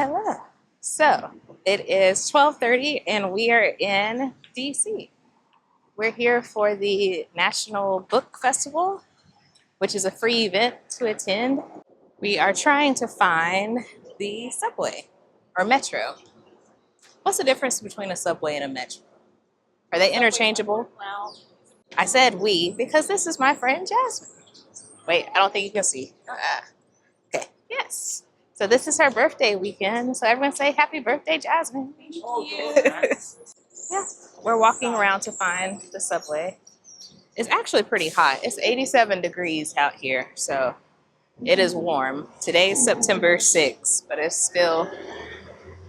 Hello. So it is 12:30 and we are in DC. We're here for the National Book Festival, which is a free event to attend. We are trying to find the subway or metro. What's the difference between a subway and a metro? Are they interchangeable? I said we because this is my friend Jasmine. Wait, I don't think you can see. Okay, yes. So this is her birthday weekend. So everyone say happy birthday, Jasmine. Yeah, we're walking around to find the subway. It's actually pretty hot. It's 87 degrees out here, so it is warm. Today's September 6th, but it's still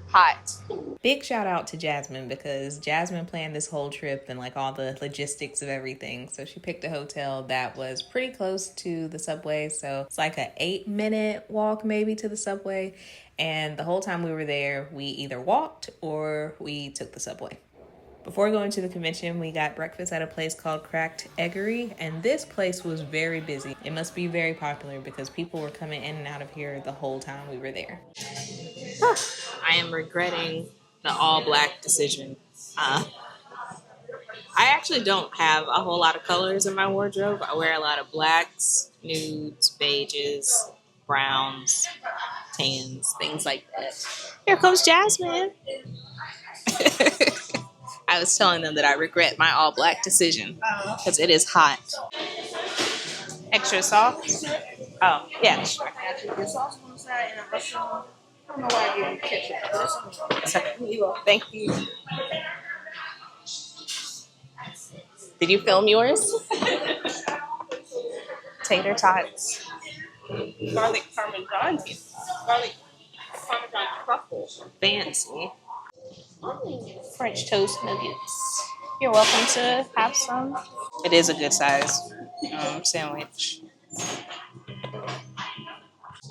hot. Big shout out to Jasmine because Jasmine planned this whole trip and like all the logistics of everything. So she picked a hotel that was pretty close to the subway. So it's like an 8-minute walk maybe to the subway. And the whole time we were there, we either walked or we took the subway. Before going to the convention, we got breakfast at a place called Eggery, and this place was very busy. It must be very popular because people were coming in and out of here the whole time we were there. I am regretting the all black decision. I actually don't have a whole lot of colors in my wardrobe. I wear a lot of blacks, nudes, beiges, browns, tans, things like that. Here comes Jasmine. I was telling them that I regret my all black decision because it is hot. Extra sauce? Oh, yeah, sure. Your sauce on the side and a mushroom. I don't know why I gave you ketchup. Thank you. Did you film yours? Tater tots. Garlic parmesan. Garlic parmesan truffle. Fancy. French toast nuggets. You're welcome to have some. It is a good size sandwich.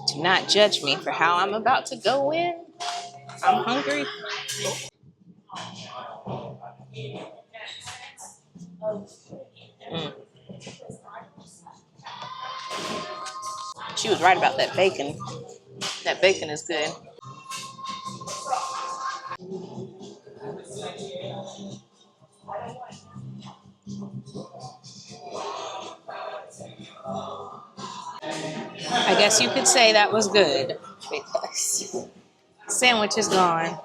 Do not judge me for how I'm about to go in. I'm hungry. Mm. She was right about that bacon. That bacon is good. I guess you could say that was good because sandwich is gone.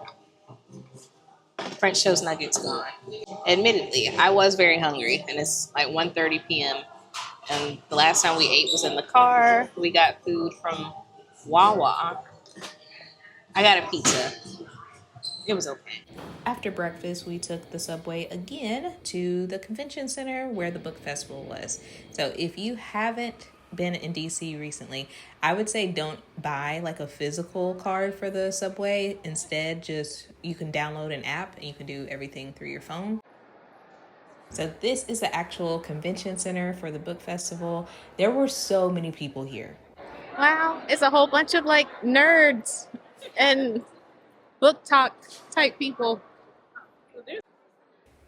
French toast nuggets gone. Admittedly, I was very hungry, and it's like 1:30 p.m. And the last time we ate was in the car. We got food from Wawa. I got a pizza. It was okay. After breakfast, we took the subway again to the convention center where the book festival was. So if you haven't been in DC recently, I would say don't buy like a physical card for the subway. Instead, just you can download an app and you can do everything through your phone. So this is the actual convention center for the book festival. There were so many people here. Wow, it's a whole bunch of like nerds and book talk type people.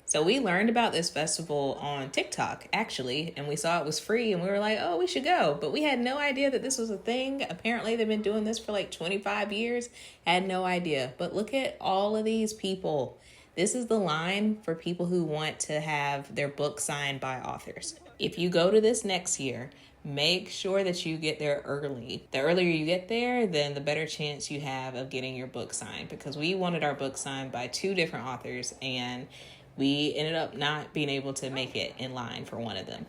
So we learned about this festival on TikTok, actually, and we saw it was free, and we were like, oh, we should go. But we had no idea that this was a thing. Apparently, they've been doing this for like 25 years. Had no idea. But look at all of these people. This is the line for people who want to have their book signed by authors. If you go to this next year, make sure that you get there early. The earlier you get there, then the better chance you have of getting your book signed, because we wanted our book signed by 2 different authors, and we ended up not being able to make it in line for one of them.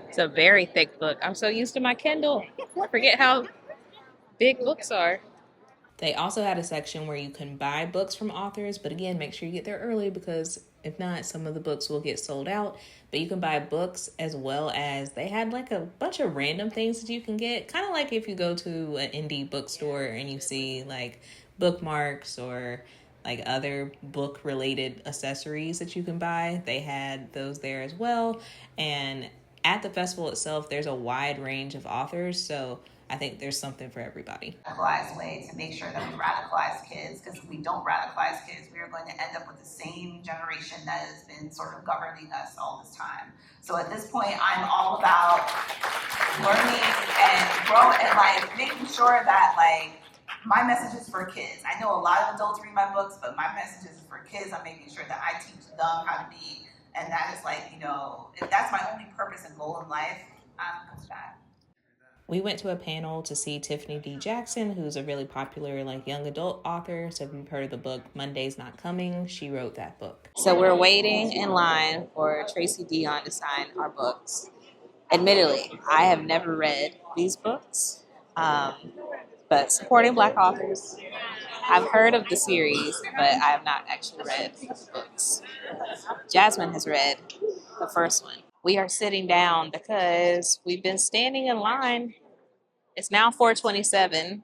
It's a very thick book. I'm so used to my Kindle. I forget how big books are. They also had a section where you can buy books from authors, but again, make sure you get there early because if not, some of the books will get sold out. But you can buy books as well as they had like a bunch of random things that you can get. Kind of like if you go to an indie bookstore and you see like bookmarks or like other book related accessories that you can buy. They had those there as well. And at the festival itself, there's a wide range of authors. So I think there's something for everybody. Radicalized way to make sure that we radicalize kids, because if we don't radicalize kids, we are going to end up with the same generation that has been sort of governing us all this time. So at this point, I'm all about learning and growing and like making sure that like my message is for kids. I know a lot of adults read my books, but my message is for kids. I'm making sure that I teach them how to be, and that is like, if that's my only purpose and goal in life, I'm good with that. We went to a panel to see Tiffany D. Jackson, who's a really popular young adult author. So if you've heard of the book Monday's Not Coming, she wrote that book. So we're waiting in line for Tracy Dion to sign our books. Admittedly, I have never read these books, but supporting Black authors, I've heard of the series, but I have not actually read the books. Jasmine has read the first one. We are sitting down because we've been standing in line. It's now 4:27.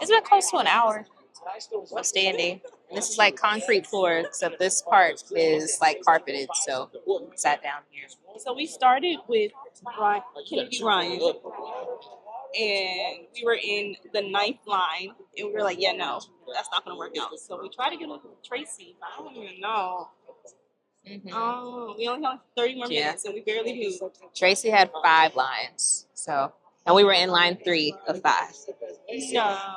It's been close to an hour of standing. And this is like concrete floor, except this part is like carpeted, so sat down here. So we started with Kennedy Ryan, and we were in the 9th line, and we were like, yeah, no, that's not going to work out. So we tried to get with Tracy, but I don't even know. Oh, we only have 30 more minutes, and we barely moved. Tracy had 5 lines, and we were in line 3 of 5. Yeah,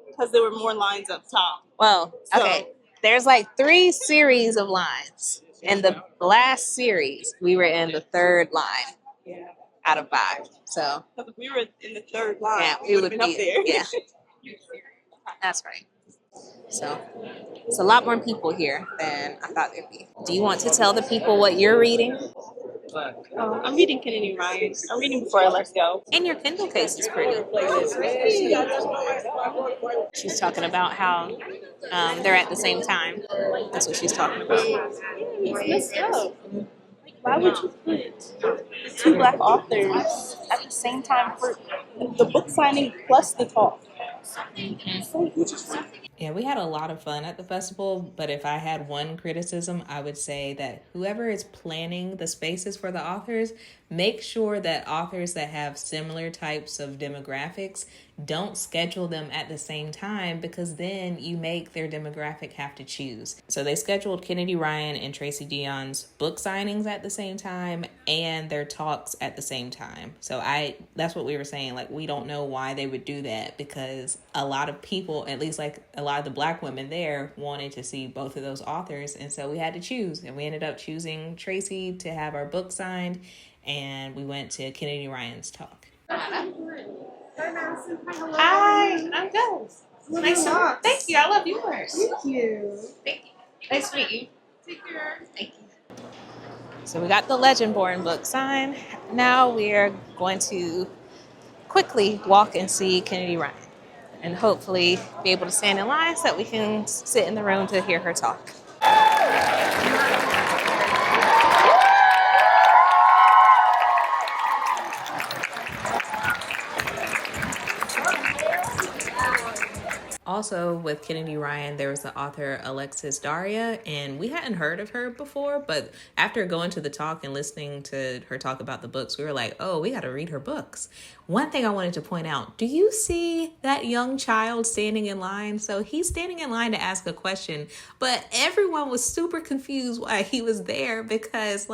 because there were more lines up top. Well, okay, there's like 3 series of lines. In the last series, we were in the 3rd line out of 5. So if we were in the 3rd line, yeah, we would have been up there. Yeah, that's right. So it's a lot more people here than I thought there'd be. Do you want to tell the people what you're reading? I'm reading Kennedy Ryan. I'm reading Before I Let Go. And your Kindle case is pretty. She's talking about how they're at the same time. That's what she's talking about. It's messed up. Why would you put 2 Black authors at the same time for the book signing plus the talk? Yeah, we had a lot of fun at the festival, but if I had one criticism, I would say that whoever is planning the spaces for the authors, make sure that authors that have similar types of demographics don't schedule them at the same time, because then you make their demographic have to choose. So they scheduled Kennedy Ryan and Tracy Dion's book signings at the same time and their talks at the same time. So that's what we were saying. We don't know why they would do that, because a lot of people, at least a lot of the Black women there, wanted to see both of those authors. And so we had to choose, and we ended up choosing Tracy to have our book signed, and we went to Kennedy Ryan's talk. Hi, I'm good. Nice to thank you. I love yours. Thank you. Thank you. Nice to meet you. Take care. Thank you. So we got the Legendborn book signed. Now we're going to quickly walk and see Kennedy Ryan, and hopefully be able to stand in line so that we can sit in the room to hear her talk. Also, with Kennedy Ryan, there was the author Alexis Daria, and we hadn't heard of her before, but after going to the talk and listening to her talk about the books, we were like, oh, we got to read her books. One thing I wanted to point out, do you see that young child standing in line? So he's standing in line to ask a question, but everyone was super confused why he was there, because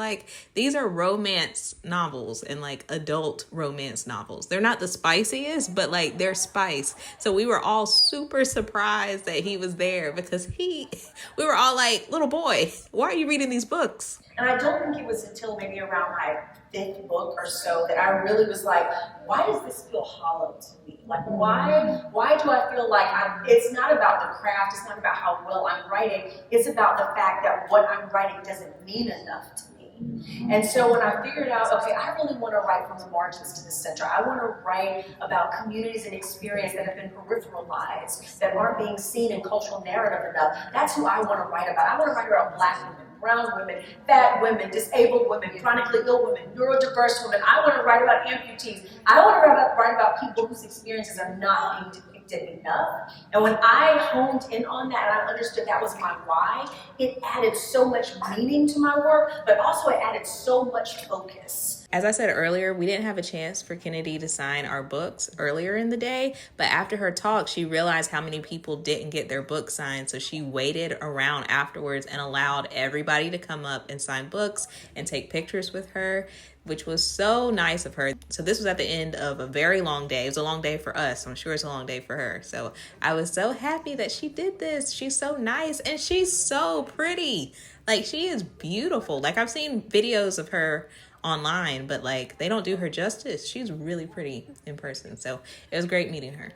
these are romance novels and adult romance novels. They're not the spiciest, but they're spice. So we were all super surprised that he was there, because we were all like, little boy, why are you reading these books? And I don't think it was until maybe around my 5th book or so that I really was like, why does this feel hollow to me? Why do I feel like it's not about the craft, it's not about how well I'm writing, it's about the fact that what I'm writing doesn't mean enough to me. And so when I figured out, okay, I really want to write from the margins to the center. I want to write about communities and experience that have been peripheralized, that aren't being seen in cultural narrative enough. That's who I want to write about. I want to write about Black women, brown women, fat women, disabled women, chronically ill women, neurodiverse women. I want to write about amputees. I want to write about people whose experiences are not being depicted enough. And when I honed in on that and I understood that was my why, it added so much meaning to my work, but also it added so much focus. As I said earlier, we didn't have a chance for Kennedy to sign our books earlier in the day, but after her talk, she realized how many people didn't get their book signed, so she waited around afterwards and allowed everybody to come up and sign books and take pictures with her, which was so nice of her. So this was at the end of a very long day. It was a long day for us. I'm sure it's a long day for her. So I was so happy that she did this. She's so nice and she's so pretty. Like, she is beautiful. Like, I've seen videos of her online, but like, they don't do her justice. She's really pretty in person. So it was great meeting her.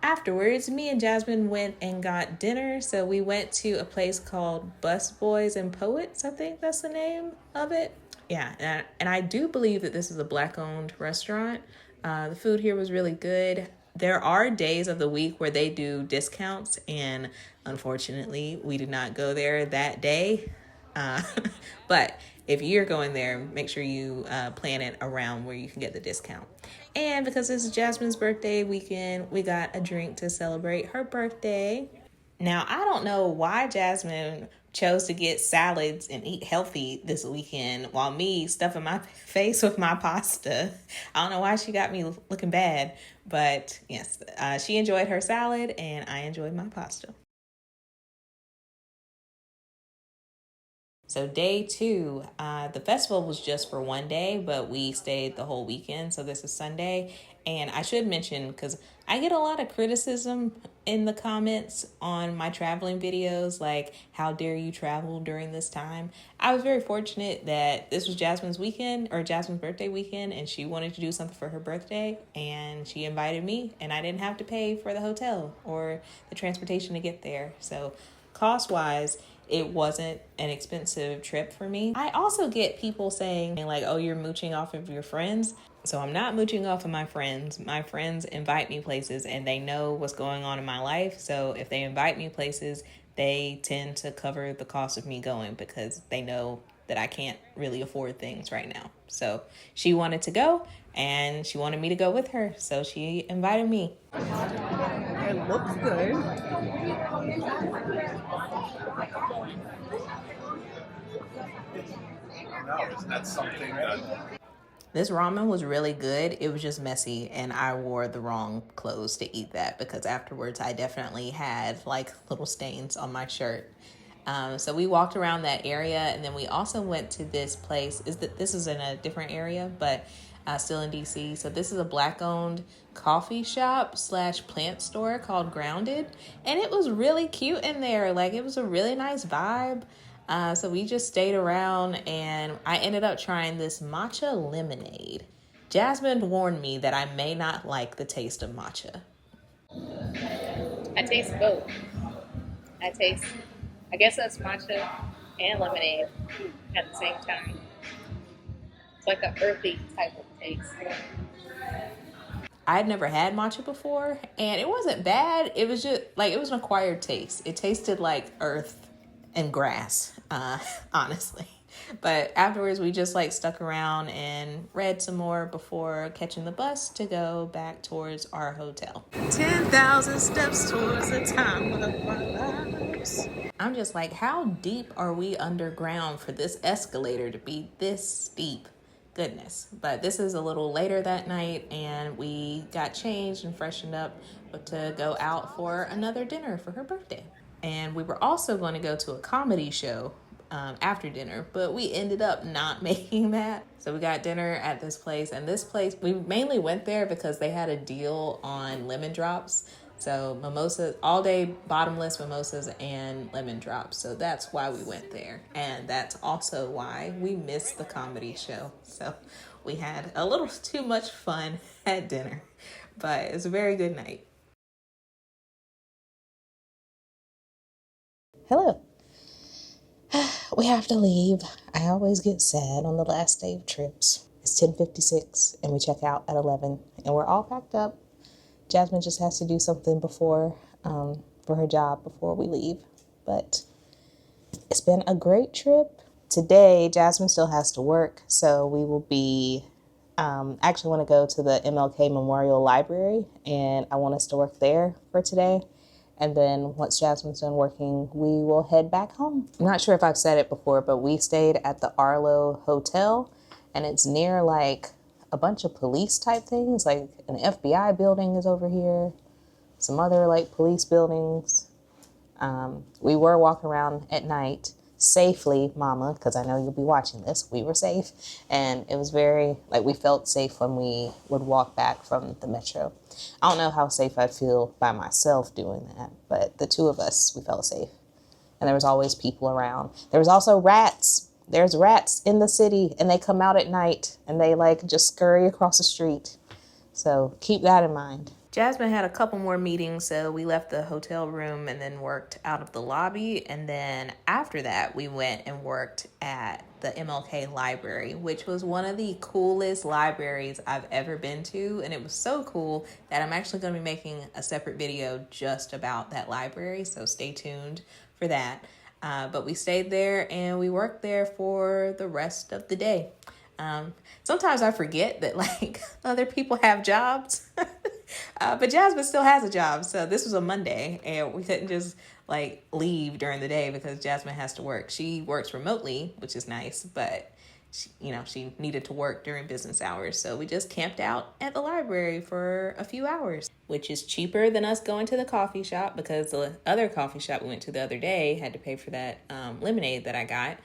Afterwards, me and Jasmine went and got dinner. So we went to a place called Bus Boys and Poets. I think that's the name of it. Yeah, and I do believe that this is a Black-owned restaurant. The food here was really good. There are days of the week where they do discounts, and unfortunately, we did not go there that day. But if you're going there, make sure you plan it around where you can get the discount. And because this is Jasmine's birthday weekend, we got a drink to celebrate her birthday. Now, I don't know why Jasmine chose to get salads and eat healthy this weekend while me stuffing my face with my pasta. I don't know why she got me looking bad, but yes, she enjoyed her salad and I enjoyed my pasta. So day 2, the festival was just for one day, but we stayed the whole weekend. So this is Sunday. And I should mention, because I get a lot of criticism in the comments on my traveling videos, like, how dare you travel during this time? I was very fortunate that this was Jasmine's weekend, or Jasmine's birthday weekend, and she wanted to do something for her birthday, and she invited me, and I didn't have to pay for the hotel or the transportation to get there. So cost-wise, it wasn't an expensive trip for me. I also get people saying like, oh, you're mooching off of your friends. So I'm not mooching off of my friends. My friends invite me places and they know what's going on in my life. So if they invite me places, they tend to cover the cost of me going because they know that I can't really afford things right now. So she wanted to go and she wanted me to go with her. So she invited me. It looks good. That's something that This ramen was really good. It was just messy and I wore the wrong clothes to eat that because afterwards I definitely had like little stains on my shirt. So we walked around that area and then we also went to this place. This is in a different area, but still in DC. So this is a Black-owned coffee shop / plant store called Grounded. And it was really cute in there. Like, it was a really nice vibe. So we just stayed around and I ended up trying this matcha lemonade. Jasmine warned me that I may not like the taste of matcha. I taste both. I guess that's matcha and lemonade at the same time. It's like an earthy type of taste. I'd never had matcha before and it wasn't bad. It was just like, it was an acquired taste. It tasted like earth and grass, honestly. But afterwards we just like stuck around and read some more before catching the bus to go back towards our hotel. 10,000 steps towards the time of our lives. I'm just like, how deep are we underground for this escalator to be this steep? Goodness. But this is a little later that night and we got changed and freshened up to go out for another dinner for her birthday. And we were also going to go to a comedy show after dinner, but we ended up not making that. So we got dinner at this place, and this place, we mainly went there because they had a deal on lemon drops. So mimosas, all day bottomless mimosas and lemon drops. So that's why we went there. And that's also why we missed the comedy show. So we had a little too much fun at dinner, but it was a very good night. Hello. We have to leave. I always get sad on the last day of trips. It's 10:56 and we check out at 11 and we're all packed up. Jasmine just has to do something before for her job before we leave. But it's been a great trip. Today, Jasmine still has to work, so we will be actually want to go to the MLK Memorial Library and I want us to work there for today. And then once Jasmine's done working, we will head back home. I'm not sure if I've said it before, but we stayed at the Arlo Hotel and it's near like a bunch of police type things. Like an FBI building is over here, some other like police buildings. We were walking around at night safely, Mama, because I know you'll be watching this. We were safe, and it was very, like, we felt safe when we would walk back from the metro. I don't know how safe I'd feel by myself doing that, but the two of us, we felt safe. And there was always people around. There was also rats. There's rats in the city, and they come out at night, and they, like, just scurry across the street. So keep that in mind. Jasmine had a couple more meetings, so we left the hotel room and then worked out of the lobby. And then after that, we went and worked at the MLK library, which was one of the coolest libraries I've ever been to. And it was so cool that I'm actually going to be making a separate video just about that library, so stay tuned for that. But we stayed there and we worked there for the rest of the day. Sometimes I forget that like other people have jobs, but Jasmine still has a job. So this was a Monday and we couldn't just like leave during the day because Jasmine has to work. She works remotely, which is nice, but she needed to work during business hours. So we just camped out at the library for a few hours, which is cheaper than us going to the coffee shop because the other coffee shop we went to the other day had to pay for that lemonade that I got.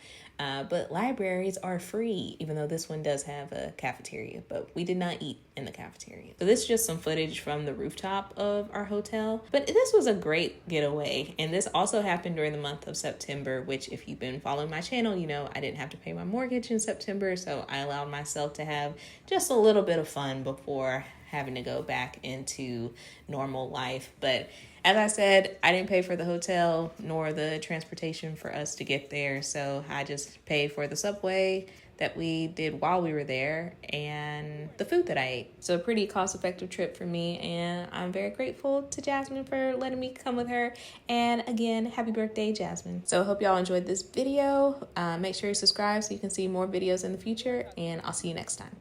But libraries are free, even though this one does have a cafeteria, but we did not eat in the cafeteria. So this is just some footage from the rooftop of our hotel. But this was a great getaway. And this also happened during the month of September, which if you've been following my channel, you know I didn't have to pay my mortgage in September. So I allowed myself to have just a little bit of fun before having to go back into normal life. But as I said, I didn't pay for the hotel nor the transportation for us to get there. So I just paid for the subway that we did while we were there and the food that I ate. So a pretty cost-effective trip for me. And I'm very grateful to Jasmine for letting me come with her. And again, happy birthday, Jasmine. So I hope y'all enjoyed this video. Make sure you subscribe so you can see more videos in the future. And I'll see you next time.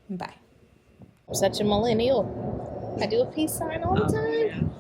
Bye. I'm such a millennial. I do a peace sign all the time.